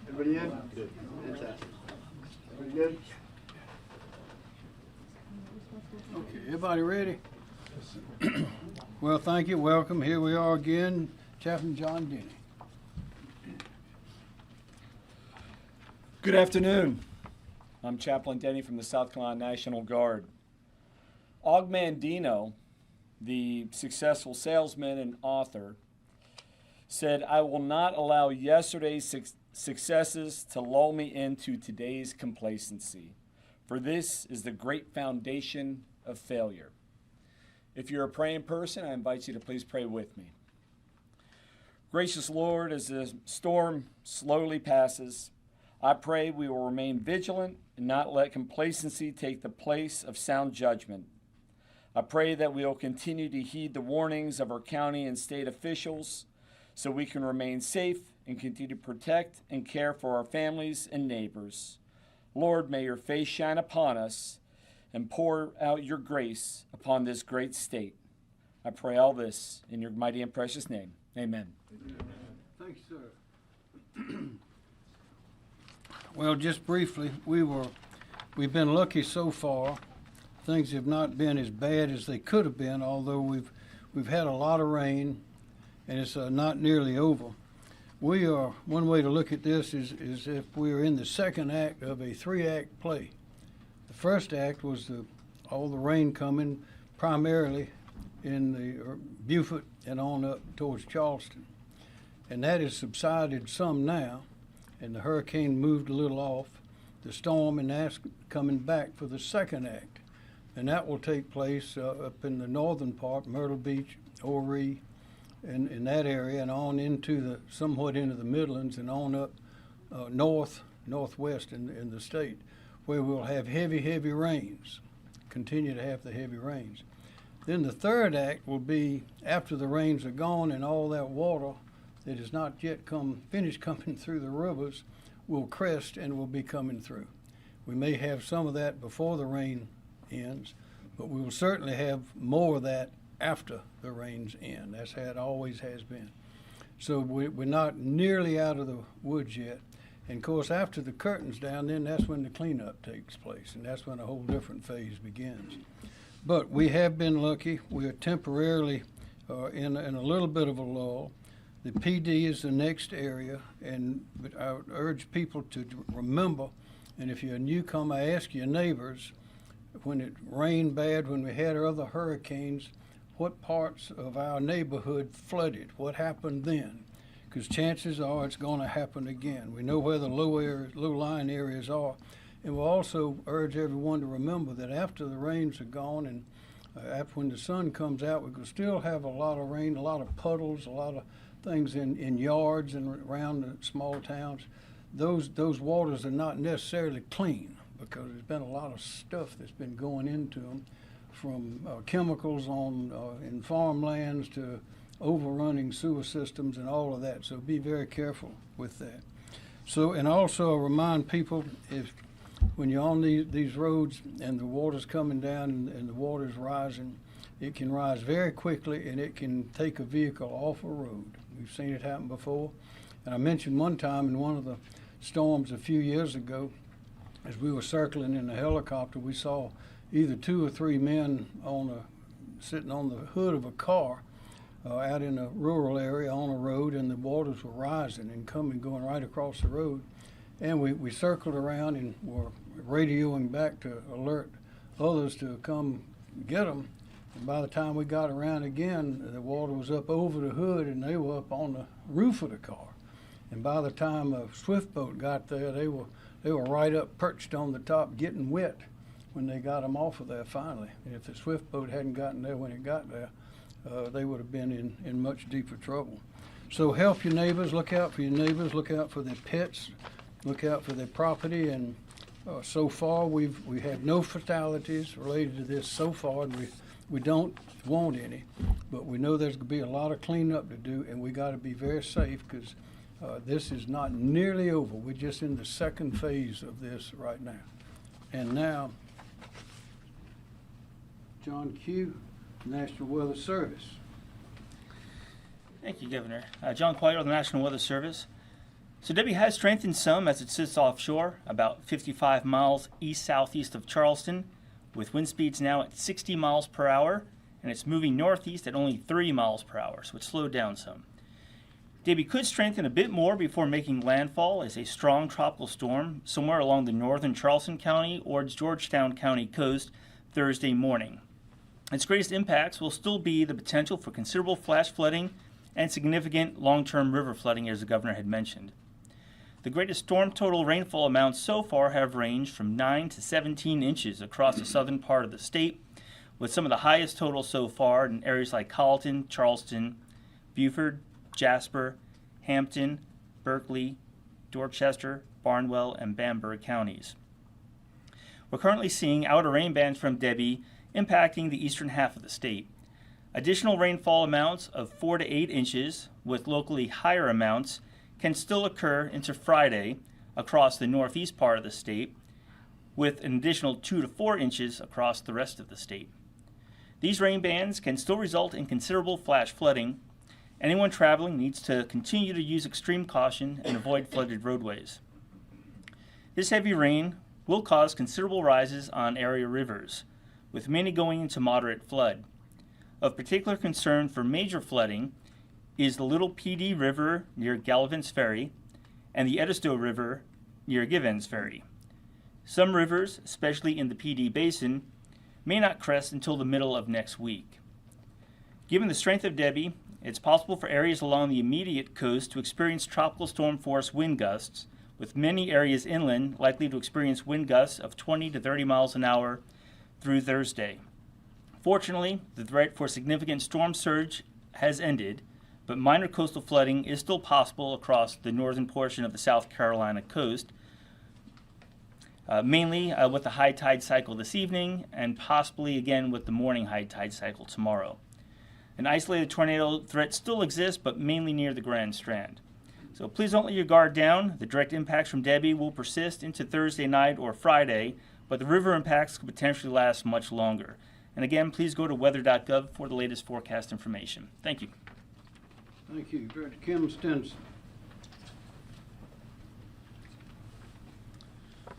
Everybody in? Good. Fantastic. Everybody good? Okay, everybody ready? Well, thank you. Welcome. Here we are again, Chaplain John Denny. Good afternoon. I'm Chaplain Denny from the South Carolina National Guard. Og Mandino, the successful salesman and author, said, "I will not allow yesterday's successes to lull me into today's complacency, for this is the great foundation of failure." If you're a praying person, I invite you to please pray with me. Gracious Lord, as the storm slowly passes, I pray we will remain vigilant and not let complacency take the place of sound judgment. I pray that we will continue to heed the warnings of our county and state officials so we can remain safe and continue to protect and care for our families and neighbors. Lord, may your face shine upon us and pour out your grace upon this great state. I pray all this in your mighty and precious name. Amen. Thanks, sir. Well, just briefly, we've been lucky so far. Things have not been as bad as they could have been, although we've had a lot of rain, and it's not nearly over. One way to look at this is if we are in the second act of a 3-act play. The first act was all the rain coming primarily in the Beaufort and on up towards Charleston, and that has subsided some now, and the hurricane moved a little off the storm, and that's coming back for the second act. And that will take place up in the northern part, Myrtle Beach, Horry, and in that area, and on somewhat into the Midlands, and on up northwest in the state, where we'll have heavy rains, continue to have the heavy rains. Then the third act will be after the rains are gone and all that water that has not yet finished coming through the rivers will crest and will be coming through. We may have some of that before the rain ends, but we will certainly have more of that after the rains end. That's how it always has been. So we're not nearly out of the woods yet. And of course, after the curtain's down, then that's when the cleanup takes place, and that's when a whole different phase begins. But we have been lucky. We are temporarily in a little bit of a lull. The PD is the next area, but I would urge people to remember, and if you're a newcomer, ask your neighbors, when it rained bad, when we had other hurricanes, what parts of our neighborhood flooded? What happened then? Because chances are it's going to happen again. We know where the low-lying areas are. And we'll also urge everyone to remember that after the rains are gone and after when the sun comes out, we could still have a lot of rain, a lot of puddles, a lot of things in yards and around the small towns. Those waters are not necessarily clean because there's been a lot of stuff that's been going into them, from chemicals in farmlands to overrunning sewer systems and all of that. So be very careful with that. So, and also remind people, when you're on these roads and the water's coming down and the water's rising, it can rise very quickly and it can take a vehicle off a road. We've seen it happen before. And I mentioned one time in one of the storms a few years ago, as we were circling in a helicopter, we saw either 2 or 3 men sitting on the hood of a car out in a rural area on a road, and the waters were rising and going right across the road. And we circled around and were radioing back to alert others to come get them. And by the time we got around again, the water was up over the hood and they were up on the roof of the car. And by the time a swift boat got there, they were right up perched on the top getting wet when they got them off of there finally. And if the swift boat hadn't gotten there when it got there, they would have been in much deeper trouble. So help your neighbors, look out for your neighbors, look out for their pets, look out for their property. And so far we had no fatalities related to this so far, and we don't want any, but we know there's going to be a lot of cleanup to do, and we got to be very safe because this is not nearly over. We're just in the second phase of this right now. And now, John Q., National Weather Service. Thank you, Governor. John Quayle of the National Weather Service. So Debby has strengthened some as it sits offshore, about 55 miles east-southeast of Charleston, with wind speeds now at 60 miles per hour, and it's moving northeast at only 3 miles per hour, so it's slowed down some. Debby could strengthen a bit more before making landfall as a strong tropical storm somewhere along the northern Charleston County or Georgetown County coast Thursday morning. Its greatest impacts will still be the potential for considerable flash flooding and significant long-term river flooding, as the governor had mentioned. The greatest storm total rainfall amounts so far have ranged from 9 to 17 inches across the southern part of the state, with some of the highest totals so far in areas like Colleton, Charleston, Beaufort, Jasper, Hampton, Berkeley, Dorchester, Barnwell, and Bamberg counties. We're currently seeing outer rain bands from Debby impacting the eastern half of the state. Additional rainfall amounts of 4 to 8 inches, with locally higher amounts, can still occur into Friday across the northeast part of the state, with an additional 2 to 4 inches across the rest of the state. These rain bands can still result in considerable flash flooding. Anyone traveling needs to continue to use extreme caution and avoid flooded roadways. This heavy rain will cause considerable rises on area rivers, with many going into moderate flood. Of particular concern for major flooding is the Little PD River near Gallivan's Ferry and the Edisto River near Givens Ferry. Some rivers, especially in the PD Basin, may not crest until the middle of next week. Given the strength of Debby, it's possible for areas along the immediate coast to experience tropical storm force wind gusts, with many areas inland likely to experience wind gusts of 20 to 30 miles an hour through Thursday. Fortunately, the threat for significant storm surge has ended, but minor coastal flooding is still possible across the northern portion of the South Carolina coast, mainly with the high tide cycle this evening and possibly again with the morning high tide cycle tomorrow. An isolated tornado threat still exists, but mainly near the Grand Strand. So please don't let your guard down. The direct impacts from Debby will persist into Thursday night or Friday, but the river impacts could potentially last much longer. And again, please go to weather.gov for the latest forecast information. Thank you. Thank you. Director Kim Stenson.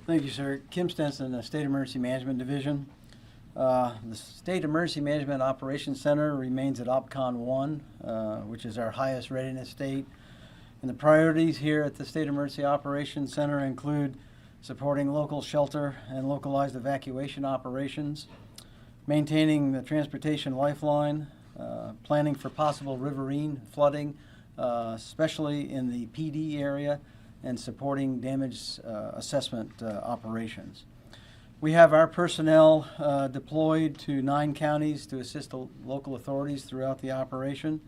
Thank you, sir. Kim Stenson, the State Emergency Management Division. The State Emergency Management Operations Center remains at OPCON 1, which is our highest readiness state. And the priorities here at the State Emergency Operations Center include supporting local shelter and localized evacuation operations, maintaining the transportation lifeline, planning for possible riverine flooding, especially in the PD area, and supporting damage assessment operations. We have our personnel deployed to 9 counties to assist the local authorities throughout the operation,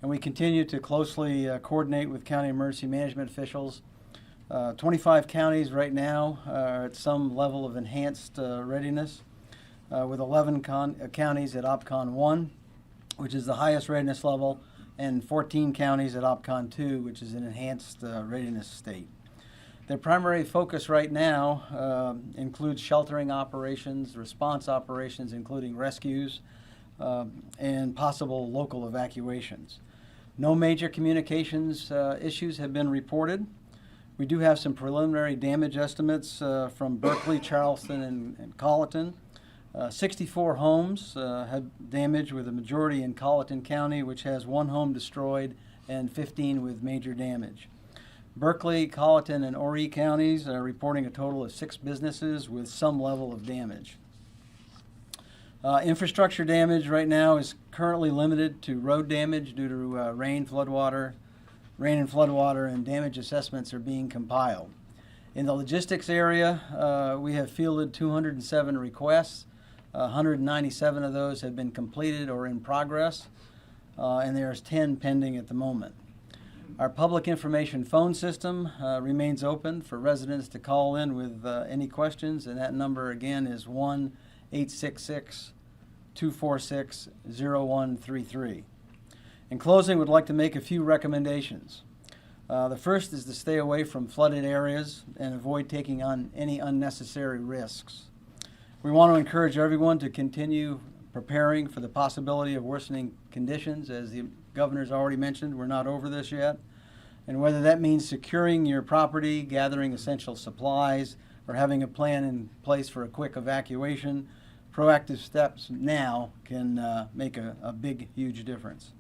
and we continue to closely coordinate with county emergency management officials. 25 counties right now are at some level of enhanced readiness, with 11 counties at OPCON 1, which is the highest readiness level, and 14 counties at OPCON 2, which is an enhanced readiness state. Their primary focus right now includes sheltering operations, response operations, including rescues, and possible local evacuations. No major communications issues have been reported. We do have some preliminary damage estimates from Berkeley, Charleston, and Colleton. 64 homes had damage, with a majority in Colleton County, which has 1 home destroyed and 15 with major damage. Berkeley, Colleton, and Horry counties are reporting a total of 6 businesses with some level of damage. Infrastructure damage right now is currently limited to road damage due to rain and floodwater, and damage assessments are being compiled. In the logistics area, we have fielded 207 requests. 197 of those have been completed or in progress, and there's 10 pending at the moment. Our public information phone system remains open for residents to call in with any questions, and that number again is 1-866-246-0133. In closing, we'd like to make a few recommendations. The first is to stay away from flooded areas and avoid taking on any unnecessary risks. We want to encourage everyone to continue preparing for the possibility of worsening conditions. As the governor's already mentioned, we're not over this yet. And whether that means securing your property, gathering essential supplies, or having a plan in place for a quick evacuation, proactive steps now can make a big, huge difference.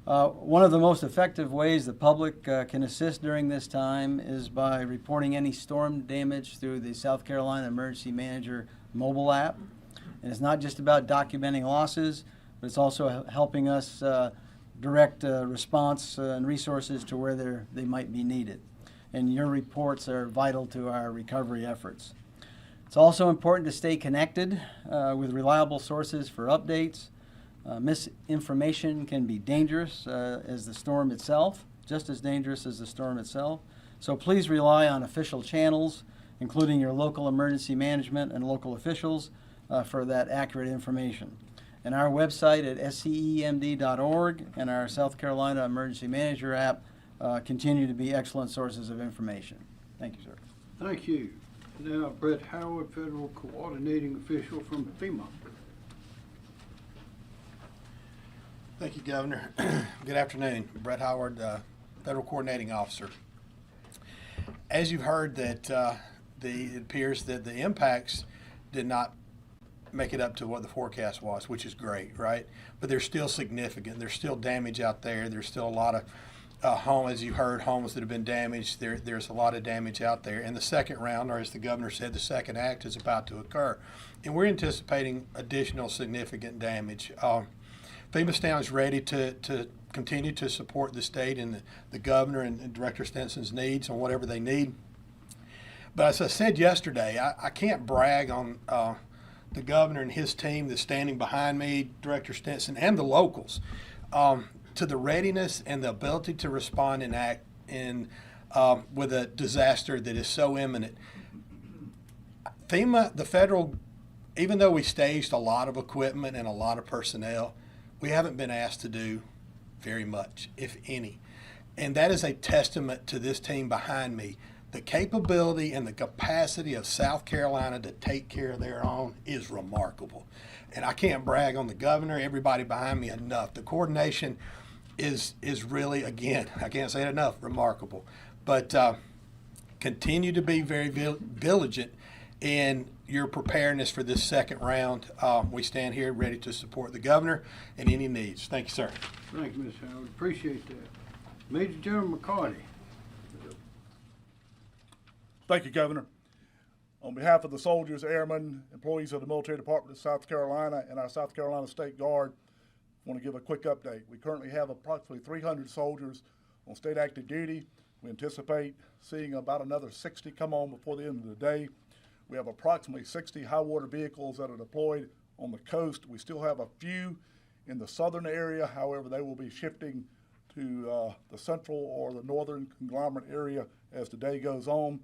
One of the most effective ways the public can assist during this time is by reporting any storm damage through the South Carolina Emergency Manager mobile app. And it's not just about documenting losses, but it's also helping us direct response and resources to where they might be needed. And your reports are vital to our recovery efforts. It's also important to stay connected with reliable sources for updates. Misinformation can be dangerous as the storm itself, just as dangerous as the storm itself. So please rely on official channels, including your local emergency management and local officials, for that accurate information. And our website at scemd.org and our South Carolina Emergency Manager app continue to be excellent sources of information. Thank you, sir. Thank you. Now, Brett Howard, Federal Coordinating Official from FEMA. Thank you, Governor. Good afternoon. Brett Howard, Federal Coordinating Officer. As you've heard, that it appears that the impacts did not make it up to what the forecast was, which is great, right? But they're still significant. There's still damage out there. There's still a lot of homes, as you heard, homes that have been damaged. There's a lot of damage out there. And the second round, or as the governor said, the second act is about to occur. And we're anticipating additional significant damage. FEMA stands ready to continue to support the state and the governor and Director Stinson's needs on whatever they need. But as I said yesterday, I can't brag on the governor and his team that's standing behind me, Director Stinson, and the locals, to the readiness and the ability to respond and act with a disaster that is so imminent. FEMA, the federal, even though we staged a lot of equipment and a lot of personnel, we haven't been asked to do very much, if any. And that is a testament to this team behind me. The capability and the capacity of South Carolina to take care of their own is remarkable. And I can't brag on the governor, everybody behind me enough. The coordination is really, again, I can't say it enough, remarkable. But continue to be very diligent in your preparedness for this second round. We stand here ready to support the governor and any needs. Thank you, sir. Thank you, Ms. Howard. Appreciate that. Major General McCarty. Thank you, Governor. On behalf of the soldiers, airmen, employees of the Military Department of South Carolina and our South Carolina State Guard, I want to give a quick update. We currently have approximately 300 soldiers on state active duty. We anticipate seeing about another 60 come on before the end of the day. We have approximately 60 high water vehicles that are deployed on the coast. We still have a few in the southern area. However, they will be shifting to the central or the northern conglomerate area as the day goes on.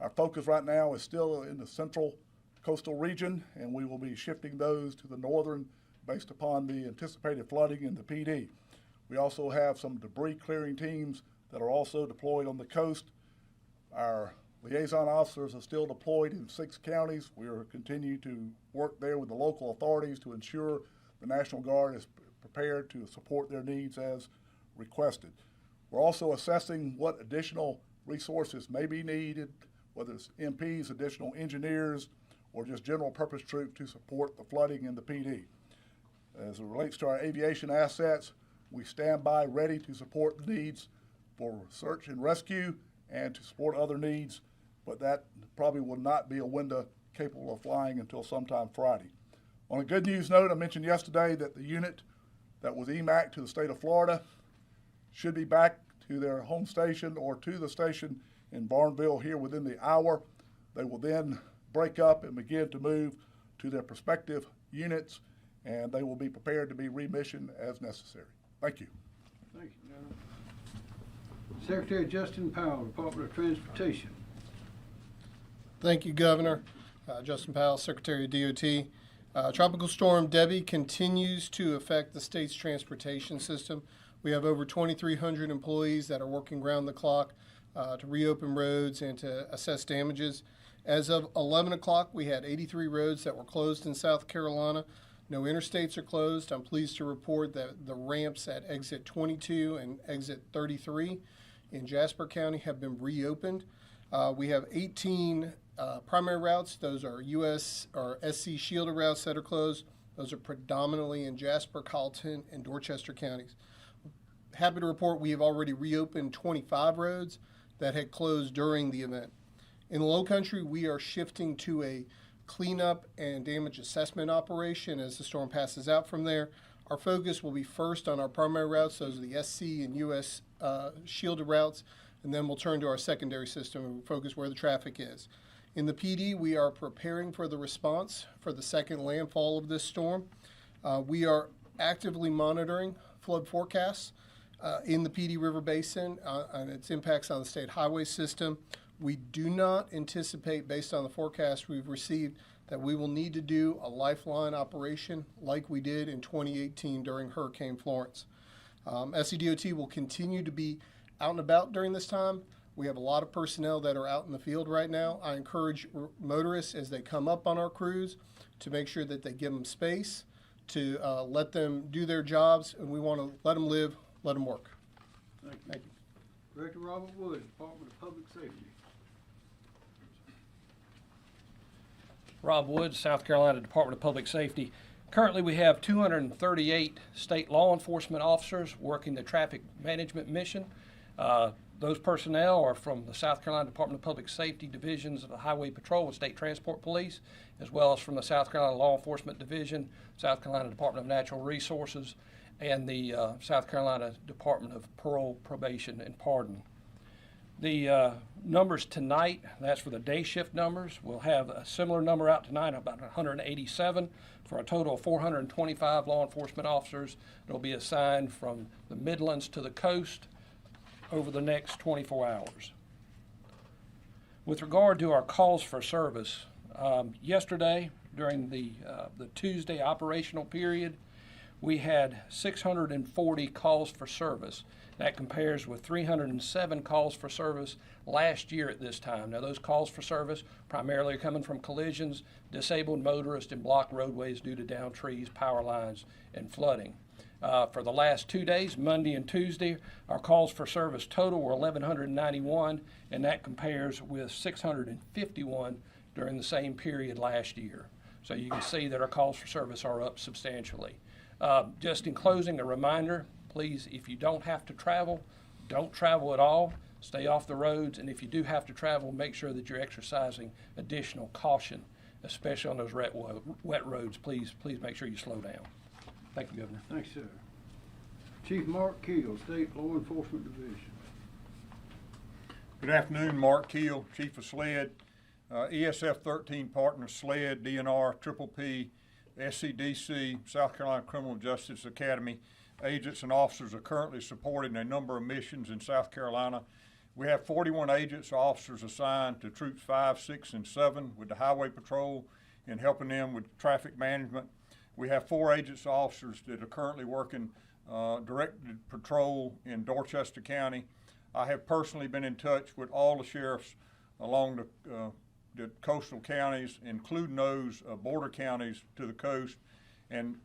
Our focus right now is still in the central coastal region, and we will be shifting those to the northern based upon the anticipated flooding in the PD. We also have some debris clearing teams that are also deployed on the coast. Our liaison officers are still deployed in 6 counties. We are continuing to work there with the local authorities to ensure the National Guard is prepared to support their needs as requested. We're also assessing what additional resources may be needed, whether it's MPs, additional engineers, or just general purpose troops to support the flooding in the PD. As it relates to our aviation assets, we stand by ready to support the needs for search and rescue and to support other needs, but that probably will not be a window capable of flying until sometime Friday. On a good news note, I mentioned yesterday that the unit that was EMAC to the state of Florida should be back to their home station or to the station in Barnville here within the hour. They will then break up and begin to move to their prospective units, and they will be prepared to be remissioned as necessary. Thank you. Thank you, General. Secretary Justin Powell, Department of Transportation. Thank you, Governor. Justin Powell, Secretary of DOT. Tropical Storm Debby continues to affect the state's transportation system. We have over 2,300 employees that are working round the clock to reopen roads and to assess damages. As of 11 o'clock, we had 83 roads that were closed in South Carolina. No interstates are closed. I'm pleased to report that the ramps at exit 22 and exit 33 in Jasper County have been reopened. We have 18 primary routes. Those are U.S. or SC shielded routes that are closed. Those are predominantly in Jasper, Colleton, and Dorchester counties. Happy to report we have already reopened 25 roads that had closed during the event. In the Low Country, we are shifting to a cleanup and damage assessment operation as the storm passes out from there. Our focus will be first on our primary routes, those are the SC and US shielded routes, and then we'll turn to our secondary system and focus where the traffic is. In the PD, we are preparing for the response for the second landfall of this storm. We are actively monitoring flood forecasts in the PD River Basin and its impacts on the state highway system. We do not anticipate, based on the forecast we've received, that we will need to do a lifeline operation like we did in 2018 during Hurricane Florence. SCDOT will continue to be out and about during this time. We have a lot of personnel that are out in the field right now. I encourage motorists as they come up on our crews to make sure that they give them space, to let them do their jobs, and we want to let them live, let them work. Thank you. Director Robert Wood, Department of Public Safety. Rob Woods, South Carolina Department of Public Safety. Currently, we have 238 state law enforcement officers working the traffic management mission. Those personnel are from the South Carolina Department of Public Safety divisions of the Highway Patrol and State Transport Police, as well as from the South Carolina Law Enforcement Division, South Carolina Department of Natural Resources, and the South Carolina Department of Parole, Probation, and Pardon. The numbers tonight, that's for the day shift numbers. We'll have a similar number out tonight, about 187, for a total of 425 law enforcement officers that will be assigned from the Midlands to the coast over the next 24 hours. With regard to our calls for service, yesterday during the Tuesday operational period, we had 640 calls for service. That compares with 307 calls for service last year at this time. Now, those calls for service primarily are coming from collisions, disabled motorists, and blocked roadways due to downed trees, power lines, and flooding. For the last 2 days, Monday and Tuesday, our calls for service total were 1,191, and that compares with 651 during the same period last year. So you can see that our calls for service are up substantially. Just in closing, a reminder, please, if you don't have to travel, don't travel at all. Stay off the roads, and if you do have to travel, make sure that you're exercising additional caution, especially on those wet roads. Please make sure you slow down. Thank you, Governor. Thanks, sir. Chief Mark Keel, State Law Enforcement Division. Good afternoon, Mark Keel, Chief of SLED. ESF 13 partners, SLED, DNR, Triple P, SCDC, South Carolina Criminal Justice Academy. Agents and officers are currently supporting a number of missions in South Carolina. We have 41 agents or officers assigned to Troops 5, 6, and 7 with the Highway Patrol and helping them with traffic management. We have 4 agents or officers that are currently working directed patrol in Dorchester County. I have personally been in touch with all the sheriffs along the coastal counties, including those border counties to the coast, and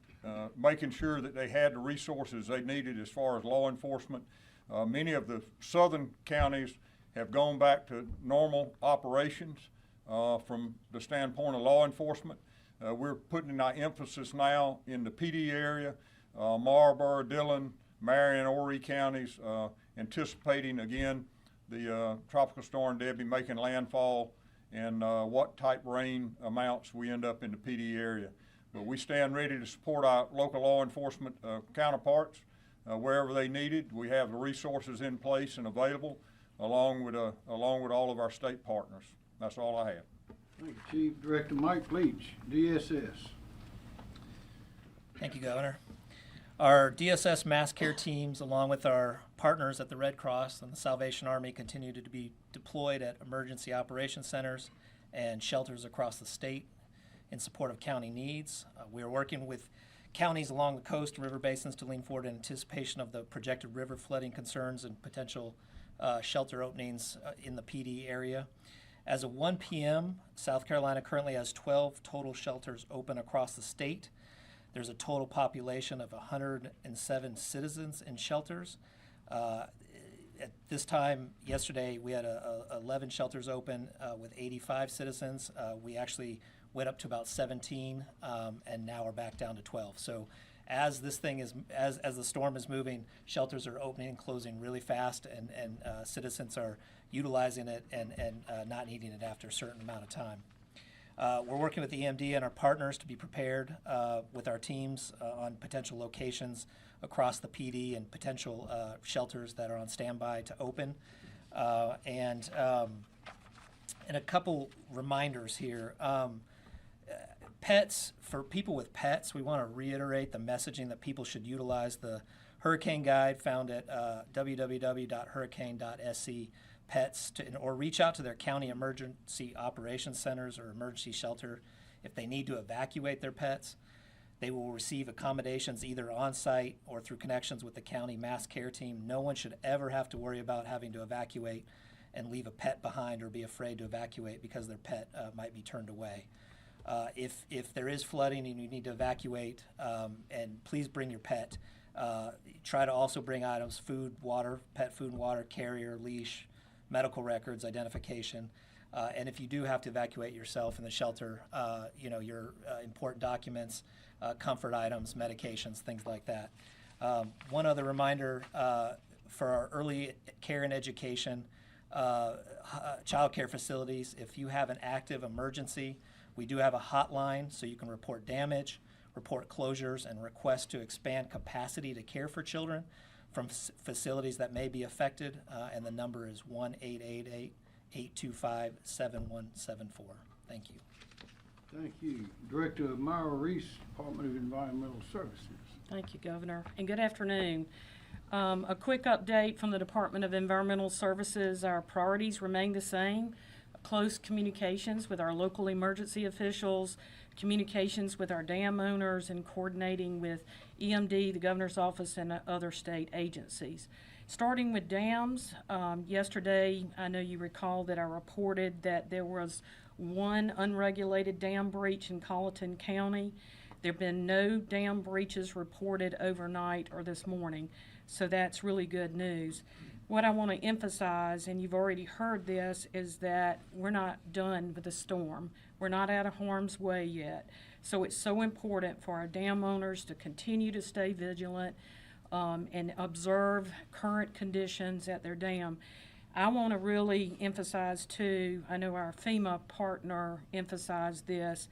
making sure that they had the resources they needed as far as law enforcement. Many of the southern counties have gone back to normal operations from the standpoint of law enforcement. We're putting our emphasis now in the PD area, Marlboro, Dillon, Marion, Horry counties, anticipating again the Tropical Storm Debby making landfall and what type rain amounts we end up in the PD area. But we stand ready to support our local law enforcement counterparts wherever they need it. We have the resources in place and available, along with all of our state partners. That's all I have. Thank you, Chief. Director Mike Leach, DSS. Thank you, Governor. Our DSS mass care teams, along with our partners at the Red Cross and the Salvation Army, continue to be deployed at emergency operations centers and shelters across the state in support of county needs. We are working with counties along the coast and river basins to lean forward in anticipation of the projected river flooding concerns and potential shelter openings in the PD area. As of 1 p.m., South Carolina currently has 12 total shelters open across the state. There's a total population of 107 citizens in shelters. At this time, yesterday, we had 11 shelters open with 85 citizens. We actually went up to about 17, and now we're back down to 12. So as this thing is, as the storm is moving, shelters are opening and closing really fast, and citizens are utilizing it and not needing it after a certain amount of time. We're working with the EMD and our partners to be prepared with our teams on potential locations across the PD and potential shelters that are on standby to open. And a couple reminders here. Pets, for people with pets, we want to reiterate the messaging that people should utilize the hurricane guide found at www.hurricane.sc pets or reach out to their county emergency operations centers or emergency shelter if they need to evacuate their pets. They will receive accommodations either on site or through connections with the county mass care team. No one should ever have to worry about having to evacuate and leave a pet behind or be afraid to evacuate because their pet might be turned away. If there is flooding and you need to evacuate, and please bring your pet. Try to also bring items, food, water, pet food and water, carrier, leash, medical records, identification. And if you do have to evacuate yourself in the shelter, your important documents, comfort items, medications, things like that. One other reminder for our early care and education, child care facilities, if you have an active emergency, we do have a hotline so you can report damage, report closures, and request to expand capacity to care for children from facilities that may be affected, and the number is 1-888-825-7174. Thank you. Thank you. Director Myra Reese, Department of Environmental Services. Thank you, Governor, and good afternoon. A quick update from the Department of Environmental Services. Our priorities remain the same. Close communications with our local emergency officials, communications with our dam owners, and coordinating with EMD, the Governor's Office, and other state agencies. Starting with dams, yesterday I know you recall that I reported that there was one unregulated dam breach in Colleton County. There have been no dam breaches reported overnight or this morning, so that's really good news. What I want to emphasize, and you've already heard this, is that we're not done with the storm. We're not out of harm's way yet. So it's so important for our dam owners to continue to stay vigilant and observe current conditions at their dam. I want to really emphasize too, I know our FEMA partner emphasized this,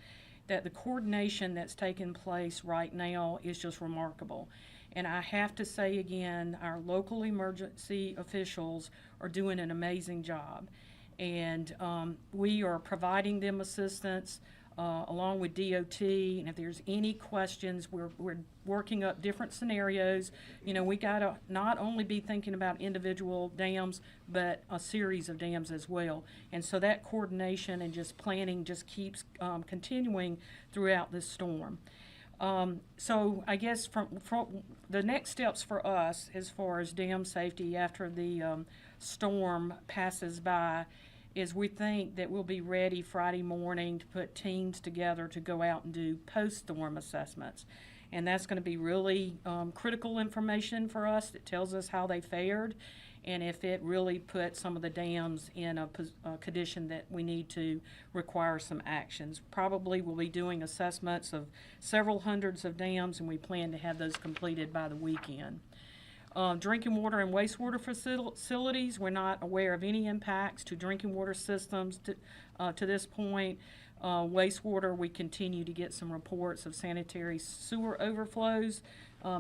that the coordination that's taking place right now is just remarkable. And I have to say again, our local emergency officials are doing an amazing job. And we are providing them assistance along with DOT. And if there's any questions, we're working up different scenarios. You know, we got to not only be thinking about individual dams, but a series of dams as well. And so that coordination and just planning just keeps continuing throughout this storm. So I guess from the next steps for us as far as dam safety after the storm passes by is we think that we'll be ready Friday morning to put teams together to go out and do post-storm assessments. And that's going to be really critical information for us that tells us how they fared and if it really put some of the dams in a condition that we need to require some actions. Probably we'll be doing assessments of several hundreds of dams, and we plan to have those completed by the weekend. Drinking water and wastewater facilities, we're not aware of any impacts to drinking water systems to this point. Wastewater, we continue to get some reports of sanitary sewer overflows,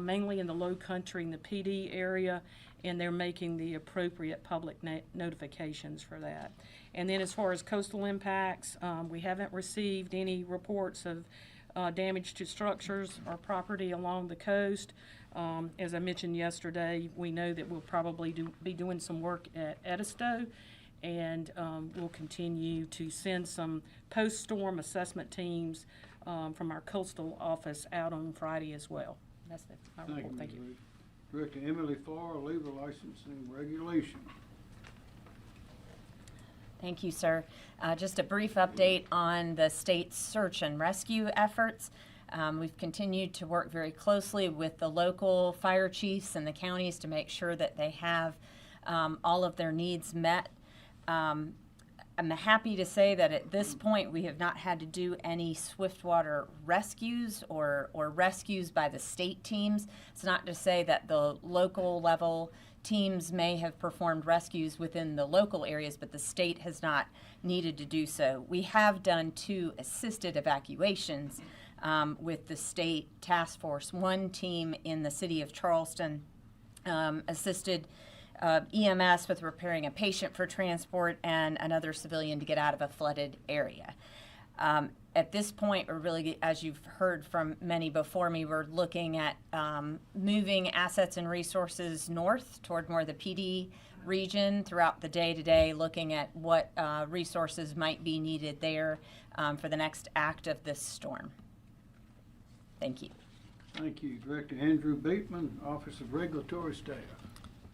mainly in the low country and the PD area, and they're making the appropriate public notifications for that. And then as far as coastal impacts, we haven't received any reports of damage to structures or property along the coast. As I mentioned yesterday, we know that we'll probably be doing some work at Edisto, and we'll continue to send some post-storm assessment teams from our coastal office out on Friday as well. That's it. Thank you. Director Emily Farr, Labor Licensing Regulation. Thank you, sir. Just a brief update on the state's search and rescue efforts. We've continued to work very closely with the local fire chiefs and the counties to make sure that they have all of their needs met. I'm happy to say that at this point we have not had to do any swiftwater rescues or rescues by the state teams. It's not to say that the local level teams may have performed rescues within the local areas, but the state has not needed to do so. We have done 2 assisted evacuations with the state task force. One team in the city of Charleston assisted EMS with preparing a patient for transport and another civilian to get out of a flooded area. At this point, we're really, as you've heard from many before me, we're looking at moving assets and resources north toward more of the PD region throughout the day today, looking at what resources might be needed there for the next act of this storm. Thank you. Thank you. Director Andrew Bateman, Office of Regulatory Staff.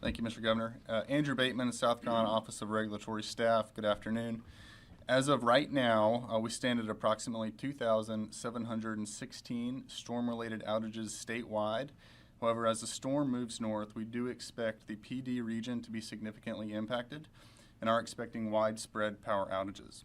Thank you, Mr. Governor. Andrew Bateman, South Carolina Office of Regulatory Staff. Good afternoon. As of right now, we stand at approximately 2,716 storm-related outages statewide. However, as the storm moves north, we do expect the PD region to be significantly impacted and are expecting widespread power outages.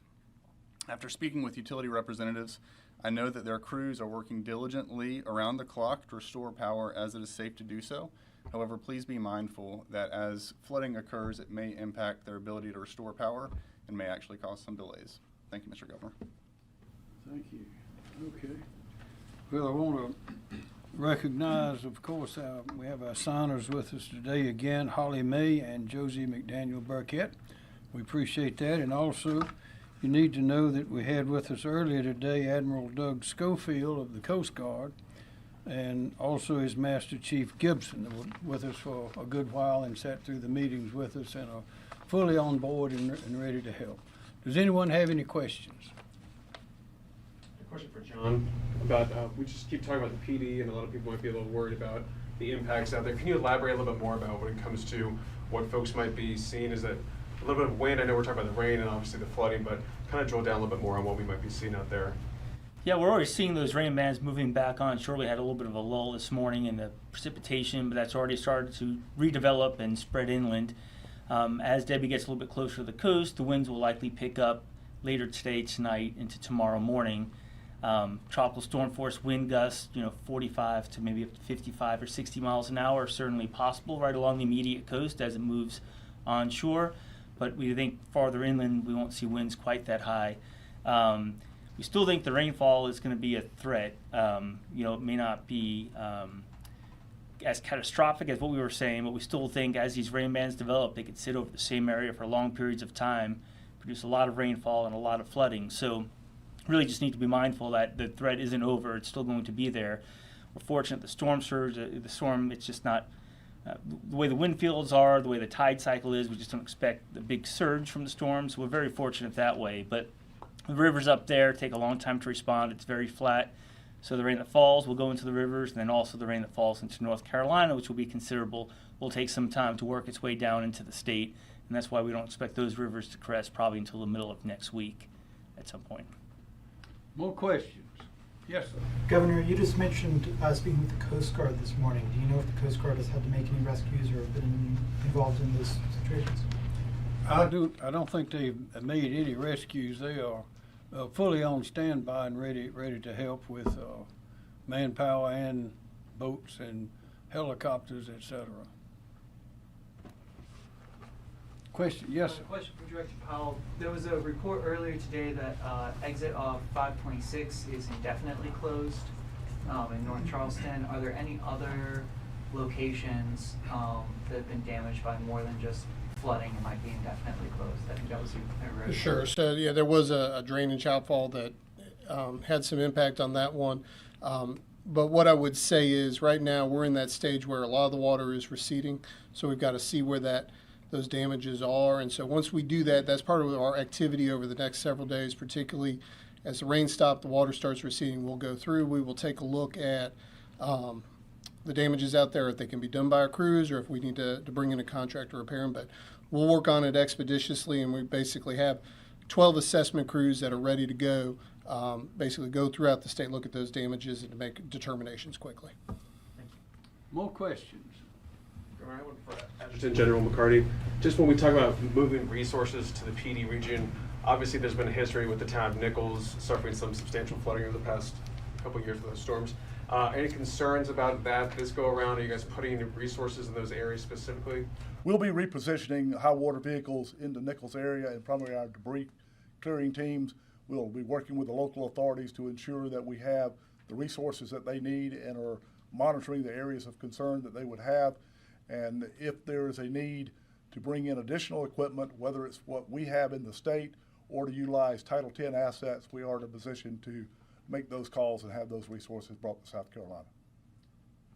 After speaking with utility representatives, I know that their crews are working diligently around the clock to restore power as it is safe to do so. However, please be mindful that as flooding occurs, it may impact their ability to restore power and may actually cause some delays. Thank you, Mr. Governor. Thank you. Okay. Well, I want to recognize, of course, we have our signers with us today again, Holly May and Josie McDaniel Burkett. We appreciate that. And also, you need to know that we had with us earlier today Admiral Doug Schofield of the Coast Guard, and also his Master Chief Gibson, that were with us for a good while and sat through the meetings with us and are fully on board and ready to help. Does anyone have any questions? A question for John about, we just keep talking about the PD, and a lot of people might be a little worried about the impacts out there. Can you elaborate a little bit more about when it comes to what folks might be seeing? Is it a little bit of wind? I know we're talking about the rain and obviously the flooding, but kind of drill down a little bit more on what we might be seeing out there. Yeah, we're already seeing those rain bands moving back on shore. We had a little bit of a lull this morning in the precipitation, but that's already started to redevelop and spread inland. As Debbie gets a little bit closer to the coast, the winds will likely pick up later today, tonight, into tomorrow morning. Tropical storm force wind gusts, 45 to maybe up to 55 or 60 miles an hour are certainly possible right along the immediate coast as it moves onshore. But we think farther inland, we won't see winds quite that high. We still think the rainfall is going to be a threat. It may not be as catastrophic as what we were saying, but we still think as these rain bands develop, they could sit over the same area for long periods of time, produce a lot of rainfall and a lot of flooding. So really just need to be mindful that the threat isn't over. It's still going to be there. We're fortunate the storm surge, the storm, it's just not, the way the wind fields are, the way the tide cycle is, we just don't expect the big surge from the storm. So we're very fortunate that way. But the rivers up there take a long time to respond. It's very flat. So the rain that falls will go into the rivers, and then also the rain that falls into North Carolina, which will be considerable, will take some time to work its way down into the state. And that's why we don't expect those rivers to crest probably until the middle of next week at some point. More questions? Yes, sir. Governor, you just mentioned speaking with the Coast Guard this morning. Do you know if the Coast Guard has had to make any rescues or been involved in those situations? I don't think they've made any rescues. They are fully on standby and ready to help with manpower and boats and helicopters, etc. Question? Yes, sir. Question for Director Powell. There was a report earlier today that exit off 526 is indefinitely closed in North Charleston. Are there any other locations that have been damaged by more than just flooding and might be indefinitely closed? I think that was your Sure. So yeah, there was a drainage outfall that had some impact on that one. But what I would say is right now we're in that stage where a lot of the water is receding. So we've got to see where those damages are. And so once we do that, that's part of our activity over the next several days, particularly as the rain stops, the water starts receding, we'll go through. We will take a look at the damages out there, if they can be done by our crews or if we need to bring in a contractor to repair them. But we'll work on it expeditiously, and we basically have 12 assessment crews that are ready to go basically go throughout the state, look at those damages, and to make determinations quickly. More questions? I have one for Adjutant General McCarty. Just when we talk about moving resources to the PD region, obviously there's been a history with the town of Nichols suffering some substantial flooding over the past couple of years with those storms. Any concerns about that this go around? Are you guys putting resources in those areas specifically? We'll be repositioning high water vehicles into Nichols area and probably our debris clearing teams. We'll be working with the local authorities to ensure that we have the resources that they need and are monitoring the areas of concern that they would have. And if there is a need to bring in additional equipment, whether it's what we have in the state or to utilize Title X assets, we are in a position to make those calls and have those resources brought to South Carolina.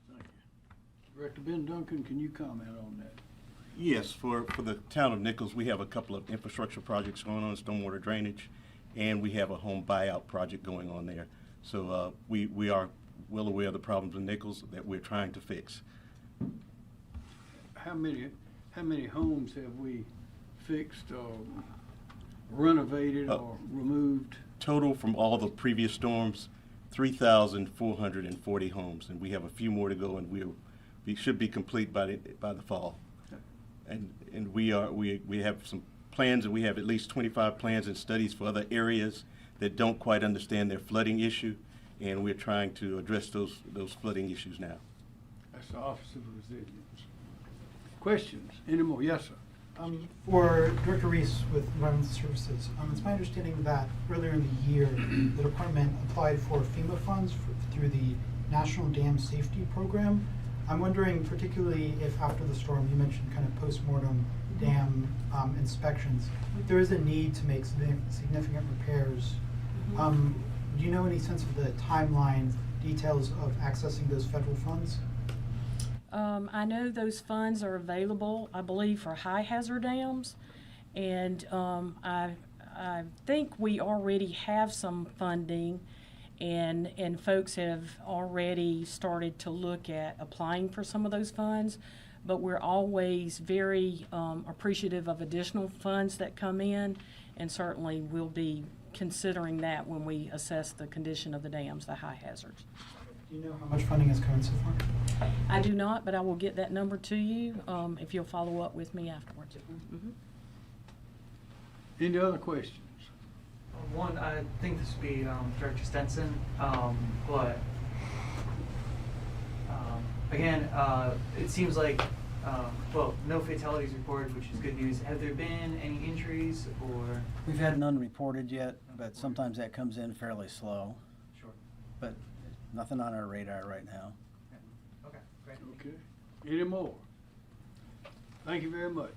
Thank you. Director Ben Duncan, can you comment on that? Yes, for the town of Nichols, we have a couple of infrastructure projects going on, stormwater drainage, and we have a home buyout project going on there. So we are well aware of the problems in Nichols that we're trying to fix. How many homes have we fixed or renovated or removed? Total from all the previous storms, 3,440 homes, and we have a few more to go, and we should be complete by the fall. And we have some plans, and we have at least 25 plans and studies for other areas that don't quite understand their flooding issue, and we're trying to address those flooding issues now. That's the Office of Resilience. Questions? Any more? Yes, sir. For Director Reese with Environmental Services, it's my understanding that earlier in the year, the department applied for FEMA funds through the National Dam Safety Program. I'm wondering, particularly if after the storm, you mentioned kind of post-mortem dam inspections, there is a need to make significant repairs. Do you know any sense of the timeline, details of accessing those federal funds? I know those funds are available, I believe, for high hazard dams, and I think we already have some funding, and folks have already started to look at applying for some of those funds, but we're always very appreciative of additional funds that come in, and certainly we'll be considering that when we assess the condition of the dams, the high hazards. Do you know how much funding has come in so far? I do not, but I will get that number to you if you'll follow up with me afterwards. Any other questions? One, I think this would be Director Stenson, but again, it seems like, well, no fatalities reported, which is good news. Have there been any injuries or? We've had none reported yet, but sometimes that comes in fairly slow. Sure. But nothing on our radar right now. Okay, great. Okay. Any more? Thank you very much.